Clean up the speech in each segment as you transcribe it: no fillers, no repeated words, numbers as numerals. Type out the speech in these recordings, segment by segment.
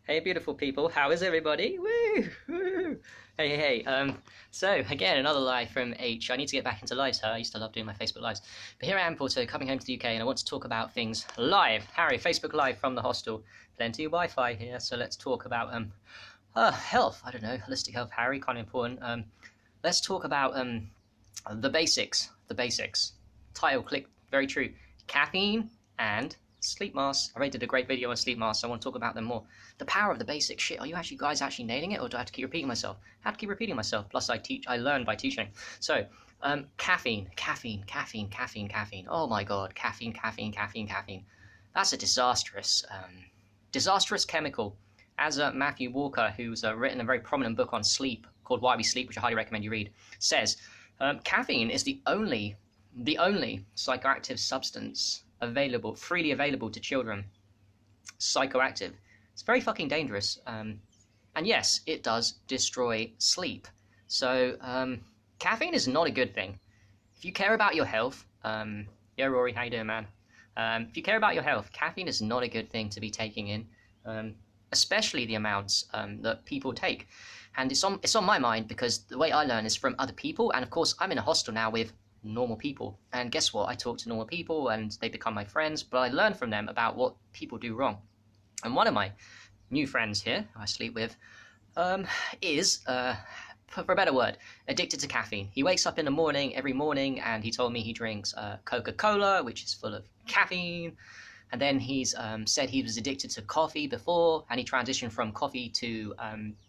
Hey, beautiful people, how is everybody? Woo! Woo! So again, another live from H. I need to get back into lives. I used to love doing my Facebook lives, but here I am, Porto, coming home to the UK, and I want to talk about things live. Harry, Facebook Live from the hostel. Plenty of Wi-Fi here, so let's talk about health. I don't know, holistic health. Harry, kind of important. Let's talk about the basics. The basics. Title, click, very true. Caffeine and sleep masks. I already did a great video on sleep masks, so I want to talk about them more. The power of the basic shit. Are you guys actually nailing it, or do I have to keep repeating myself? I have to keep repeating myself. Plus, I learn by teaching. So, caffeine. Oh my god, caffeine. That's a disastrous chemical. As Matthew Walker, who's written a very prominent book on sleep called Why We Sleep, which I highly recommend you read, says, caffeine is the only psychoactive substance freely available to children. Psychoactive. It's very fucking dangerous. And yes, it does destroy sleep. So caffeine is not a good thing. If you care about your health, yeah, Rory, how you doing, man? If you care about your health, caffeine is not a good thing to be taking in, especially the amounts that people take. And it's on my mind because the way I learn is from other people, and of course I'm in a hostel now with normal people, and guess what, I talk to normal people and they become my friends, but I learn from them about what people do wrong. And one of my new friends here who I sleep with is for a better word, addicted to caffeine. He wakes up in the morning every morning and he told me he drinks Coca-Cola, which is full of caffeine. And then he's said he was addicted to coffee before, and he transitioned from coffee to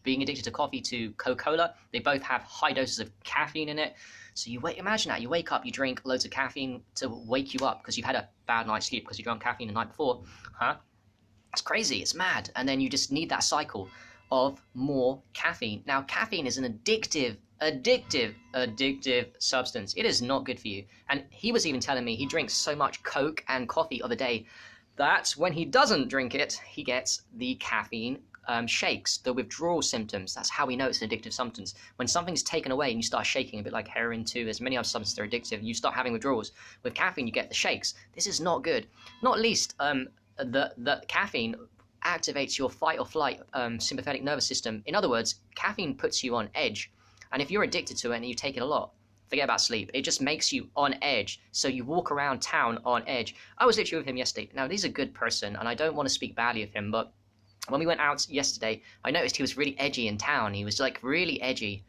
being addicted to coffee to Coca-Cola. They both have high doses of caffeine in it. So imagine that, you wake up, you drink loads of caffeine to wake you up because you've had a bad night's sleep because you drank caffeine the night before. It's crazy, it's mad. And then you just need that cycle of more caffeine. Now, caffeine is an addictive substance. It is not good for you. And he was even telling me he drinks so much Coke and coffee of a day that when he doesn't drink it, he gets the caffeine shakes, the withdrawal symptoms. That's how we know it's an addictive substance. When something's taken away and you start shaking, a bit like heroin too, there's many other substances that are addictive, and you start having withdrawals. With caffeine, you get the shakes. This is not good. Not least, the caffeine activates your fight or flight sympathetic nervous system. In other words, caffeine puts you on edge. And if you're addicted to it and you take it a lot, forget about sleep. It just makes you on edge. So you walk around town on edge. I was literally with him yesterday. Now, he's a good person, and I don't want to speak badly of him, but when we went out yesterday, I noticed he was really edgy in town. He was like really edgy.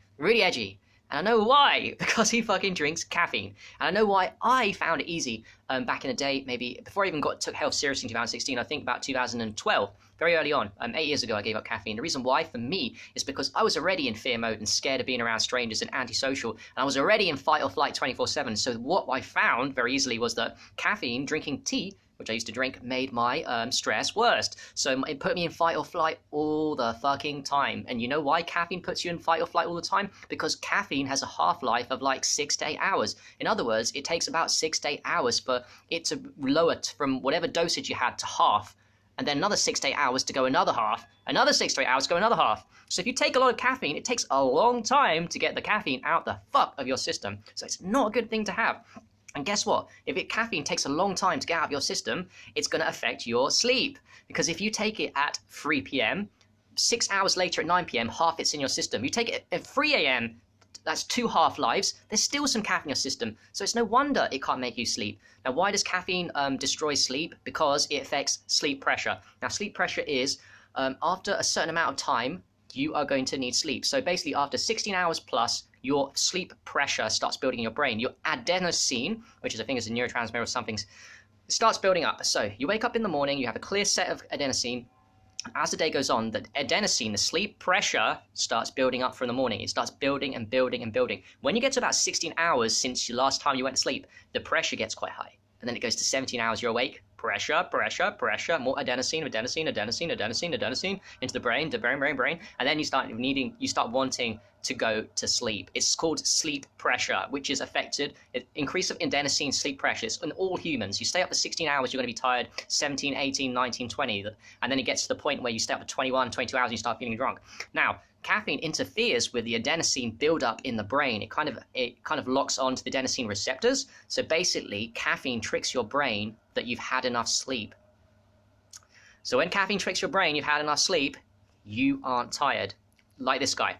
And I know why, because he fucking drinks caffeine. And I know why I found it easy back in the day, maybe before I even took health seriously in 2016, I think about 2012, very early on, 8 years ago, I gave up caffeine. The reason why for me is because I was already in fear mode and scared of being around strangers and antisocial. And I was already in fight or flight 24/7. So what I found very easily was that caffeine, drinking tea, which I used to drink, made my stress worse. So it put me in fight or flight all the fucking time. And you know why caffeine puts you in fight or flight all the time? Because caffeine has a half-life of like 6 to 8 hours. In other words, it takes about 6 to 8 hours for it to lower from whatever dosage you had to half, and then another 6 to 8 hours to go another half, another 6 to 8 hours to go another half. So if you take a lot of caffeine, it takes a long time to get the caffeine out the fuck of your system. So it's not a good thing to have. And guess what? If caffeine takes a long time to get out of your system, it's going to affect your sleep. Because if you take it at 3 p.m., 6 hours later at 9 p.m., half it's in your system. You take it at 3 a.m., that's 2 half-lives, there's still some caffeine in your system. So it's no wonder it can't make you sleep. Now, why does caffeine destroy sleep? Because it affects sleep pressure. Now, sleep pressure is, after a certain amount of time, you are going to need sleep. So basically, after 16 hours plus, your sleep pressure starts building in your brain. Your adenosine, which is, I think, is a neurotransmitter or something, starts building up. So you wake up in the morning, you have a clear set of adenosine. As the day goes on, the adenosine, the sleep pressure, starts building up from the morning. It starts building and building and building. When you get to about 16 hours since the last time you went to sleep, the pressure gets quite high. And then it goes to 17 hours, you're awake. Pressure, more adenosine into the brain, and then you start wanting to go to sleep. It's called sleep pressure, which is affected. Increase of adenosine sleep pressure. It's in all humans. You stay up for 16 hours, you're going to be tired, 17, 18, 19, 20, and then it gets to the point where you stay up for 21, 22 hours and you start feeling drunk. Now, caffeine interferes with the adenosine buildup in the brain. It kind of locks onto the adenosine receptors. So basically, caffeine tricks your brain that you've had enough sleep. So when caffeine tricks your brain, you've had enough sleep, you aren't tired. Like this guy.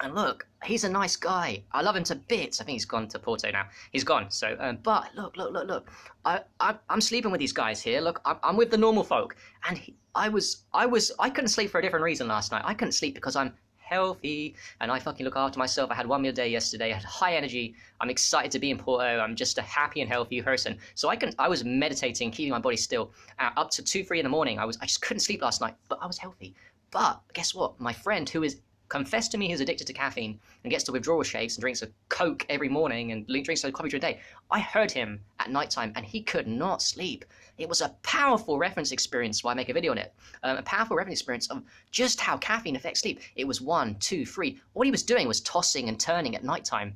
And look, he's a nice guy. I love him to bits. I think he's gone to Porto now. He's gone. So, but look. I'm sleeping with these guys here. Look, I'm with the normal folk. And I couldn't sleep for a different reason last night. I couldn't sleep because I'm healthy and I fucking look after myself. I had 1 meal a day yesterday. I had high energy. I'm excited to be in Porto. I'm just a happy and healthy person. So I was meditating, keeping my body still up to 2, 3 in the morning. I just couldn't sleep last night, but I was healthy. But guess what? My friend who is confessed to me he's addicted to caffeine and gets to withdrawal shakes and drinks a Coke every morning and drinks a coffee during the day. I heard him at nighttime and he could not sleep. It was a powerful reference experience, why I make a video on it. A powerful reference experience of just how caffeine affects sleep. It was 1, 2, 3. All he was doing was tossing and turning at nighttime.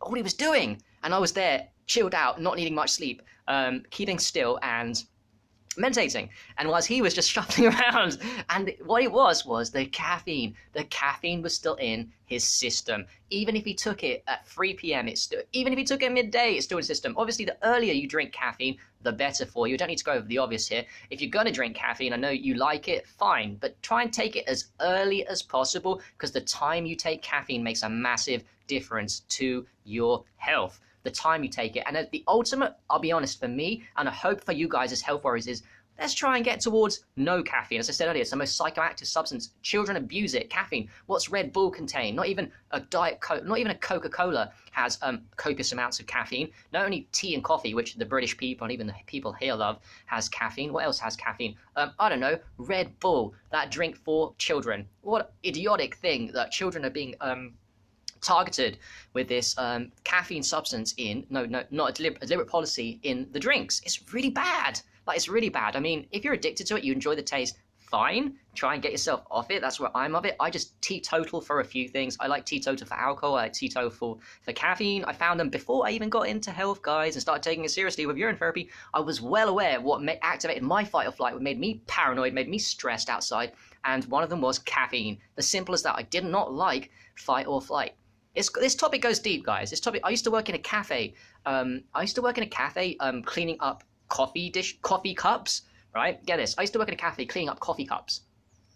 All he was doing. And I was there, chilled out, not needing much sleep, keeping still and meditating. And whilst he was just shuffling around, and what it was the caffeine. The caffeine was still in his system. Even if he took it at 3 p.m, even if he took it at midday, it's still in his system. Obviously, the earlier you drink caffeine, the better for you. You don't need to go over the obvious here. If you're going to drink caffeine, I know you like it, fine, but try and take it as early as possible, because the time you take caffeine makes a massive difference to your health. The time you take it. And the ultimate, I'll be honest, for me, and I hope for you guys as health warriors, is let's try and get towards no caffeine. As I said earlier, it's the most psychoactive substance. Children abuse it. Caffeine. What's Red Bull contain? Not even a Diet Coke, not even a Coca-Cola has copious amounts of caffeine. Not only tea and coffee, which the British people and even the people here love, has caffeine. What else has caffeine? I don't know. Red Bull, that drink for children. What idiotic thing that children are being targeted with this caffeine substance in, not a deliberate policy in the drinks. It's really bad. Like, it's really bad. I mean, if you're addicted to it, you enjoy the taste, fine. Try and get yourself off it. That's where I'm of it. I just teetotal for a few things. I like teetotal for alcohol. I like teetotal for caffeine. I found them before I even got into health, guys, and started taking it seriously with urine therapy. I was well aware of what activated my fight or flight, what made me paranoid, made me stressed outside, and one of them was caffeine. As simple as that. I did not like fight or flight. This topic goes deep, guys. I used to work in a cafe. Cleaning up coffee cups, right? Get this. I used to work in a cafe cleaning up coffee cups.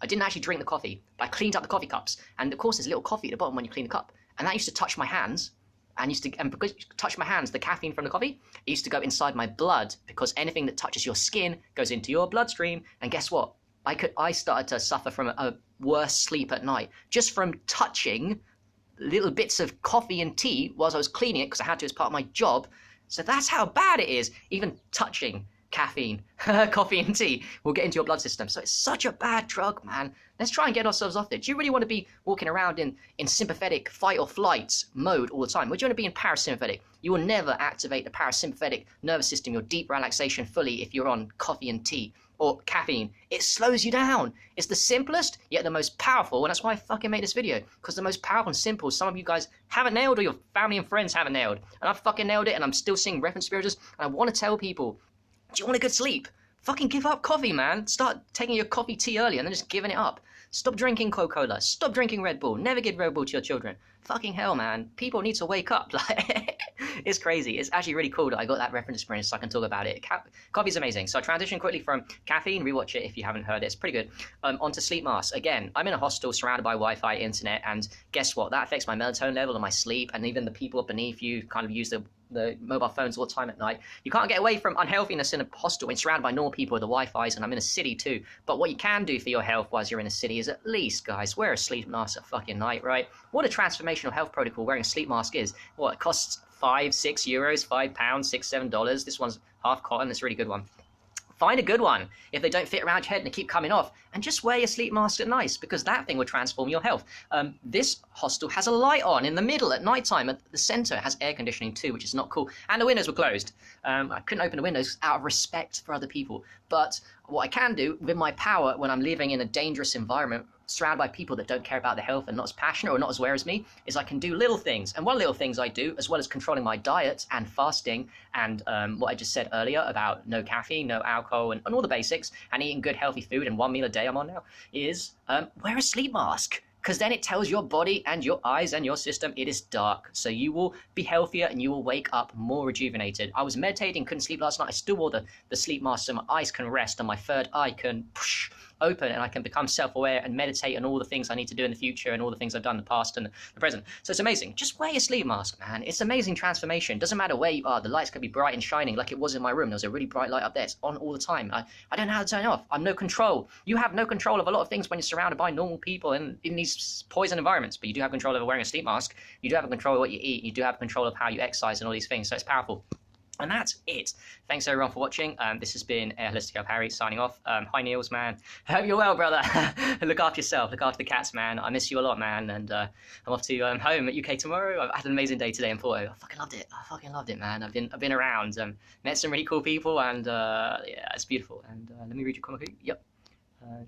I didn't actually drink the coffee, but I cleaned up the coffee cups. And of course, there's a little coffee at the bottom when you clean the cup. And that used to touch my hands. And because it touched my hands, the caffeine from the coffee, it used to go inside my blood, because anything that touches your skin goes into your bloodstream. And guess what? I started to suffer from a worse sleep at night just from touching little bits of coffee and tea whilst I was cleaning it, because I had to as part of my job. So that's how bad it is. Even touching caffeine, coffee and tea will get into your blood system. So it's such a bad drug, man. Let's try and get ourselves off it. Do you really want to be walking around in sympathetic fight or flight mode all the time? Or do you want to be in parasympathetic? You will never activate the parasympathetic nervous system, your deep relaxation fully, if you're on coffee and tea or caffeine. It slows you down. It's the simplest, yet the most powerful, and that's why I fucking made this video, because the most powerful and simple, some of you guys haven't nailed, or your family and friends haven't nailed, and I fucking nailed it, and I'm still seeing reference experiences, and I want to tell people, do you want a good sleep? Fucking give up coffee, man. Start taking your coffee tea early and then just giving it up. Stop drinking Coca-Cola. Stop drinking Red Bull. Never give Red Bull to your children. Fucking hell, man. People need to wake up. Like, it's crazy. It's actually really cool that I got that reference experience so I can talk about it. Coffee's amazing. So I transitioned quickly from caffeine, rewatch it if you haven't heard it. It's pretty good. Onto sleep masks. Again, I'm in a hostel surrounded by Wi-Fi, internet, and guess what? That affects my melatonin level and my sleep, and even the people beneath you kind of use the mobile phones all the time at night. You can't get away from unhealthiness in a hostel when surrounded by normal people with the Wi-Fi's, and I'm in a city too. But what you can do for your health whilst you're in a city is at least, guys, wear a sleep mask at fucking night, right? What a transformational health protocol wearing a sleep mask is. What, it costs €5, €6, £5, $6, $7. This one's half cotton. It's a really good one. Find a good one if they don't fit around your head and they keep coming off, and just wear your sleep mask at night, because that thing will transform your health. This hostel has a light on in the middle at night time. At the centre has air conditioning too, which is not cool. And the windows were closed. I couldn't open the windows out of respect for other people. But what I can do with my power when I'm living in a dangerous environment, surrounded by people that don't care about their health and not as passionate or not as aware as me, is I can do little things. And one of the little things I do, as well as controlling my diet and fasting and what I just said earlier about no caffeine, no alcohol, and all the basics, and eating good healthy food and 1 meal a day I'm on now, is wear a sleep mask. Because then it tells your body and your eyes and your system it is dark. So you will be healthier and you will wake up more rejuvenated. I was meditating, couldn't sleep last night. I still wore the sleep mask so my eyes can rest and my third eye can open and I can become self-aware and meditate on all the things I need to do in the future and all the things I've done in the past and the present. So it's amazing. Just wear your sleep mask, man. It's amazing transformation. Doesn't matter where you are. The lights can be bright and shining like it was in my room. There was a really bright light up there. It's on all the time. I don't know how to turn it off. I'm no control. You have no control of a lot of things when you're surrounded by normal people and in these poison environments, but you do have control over wearing a sleep mask. You do have control of what you eat. You do have control of how you exercise and all these things. So it's powerful. And that's it. Thanks everyone for watching. This has been Holistic Health Harry signing off. Hi Niels, man. I hope you're well, brother. Look after yourself. Look after the cats, man. I miss you a lot, man. And I'm off to home at UK tomorrow. I've had an amazing day today in Porto. I fucking loved it, man. I've been around, met some really cool people, and yeah, it's beautiful. And let me read your comment. Yep.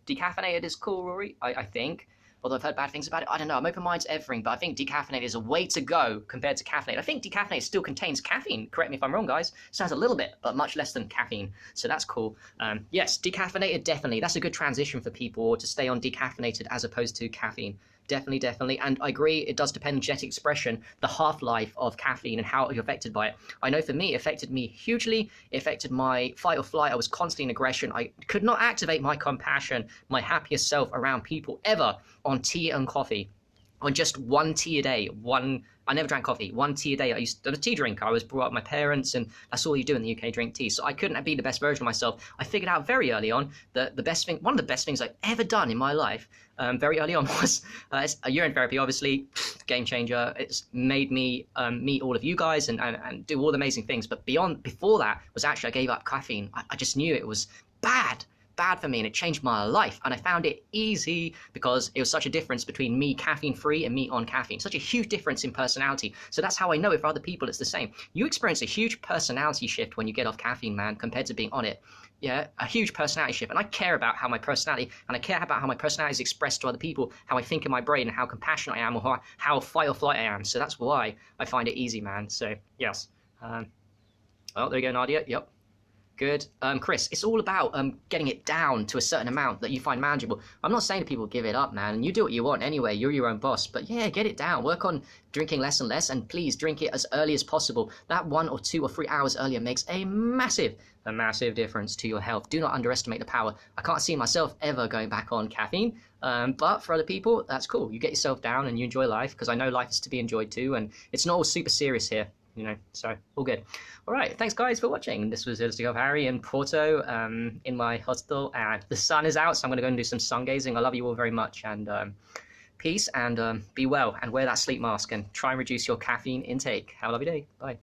Decaffeinated is cool, Rory. I think. Although I've heard bad things about it, I don't know. I'm open-minded to everything, but I think decaffeinated is a way to go compared to caffeinated. I think decaffeinated still contains caffeine. Correct me if I'm wrong, guys. Sounds a little bit, but much less than caffeine. So that's cool. Yes, decaffeinated, definitely. That's a good transition for people to stay on decaffeinated as opposed to caffeine. Definitely. And I agree, it does depend on genetic expression, the half-life of caffeine and how you're affected by it. I know for me, it affected me hugely. It affected my fight or flight. I was constantly in aggression. I could not activate my compassion, my happiest self around people ever on tea and coffee. On just one tea a day, I never drank coffee, one tea a day. I used to be a tea drinker. I was brought up by my parents, and that's all you do in the UK, drink tea. So I couldn't be the best version of myself. I figured out very early on that one of the best things I've ever done in my life, very early on, was urine therapy, obviously, game changer. It's made me meet all of you guys and do all the amazing things. But before that was actually I gave up caffeine. I just knew it was bad for me, and it changed my life, and I found it easy because it was such a difference between me caffeine free and me on caffeine, such a huge difference in personality. So that's how I know if for other people it's the same. You experience a huge personality shift when you get off caffeine, man, compared to being on it. Yeah, a huge personality shift. And I care about how my personality, and I care about how my personality is expressed to other people, how I think in my brain, and how compassionate I am, or how fight or flight I am. So that's why I find it easy, man. So yes. Oh, there you go, Nadia. Yep. Good. Chris, it's all about getting it down to a certain amount that you find manageable. I'm not saying to people give it up, man. You do what you want anyway. You're your own boss. But yeah, get it down. Work on drinking less and less, and please drink it as early as possible. That 1 or 2 or 3 hours earlier makes a massive difference to your health. Do not underestimate the power. I can't see myself ever going back on caffeine. But for other people, that's cool. You get yourself down and you enjoy life, because I know life is to be enjoyed too, and it's not all super serious here. You know, so all good. All right, thanks guys for watching. This was Holistic Health Harry in Porto, in my hostel, and the sun is out, so I'm going to go and do some sun gazing. I love you all very much, and peace, and be well, and wear that sleep mask, and try and reduce your caffeine intake. Have a lovely day. Bye.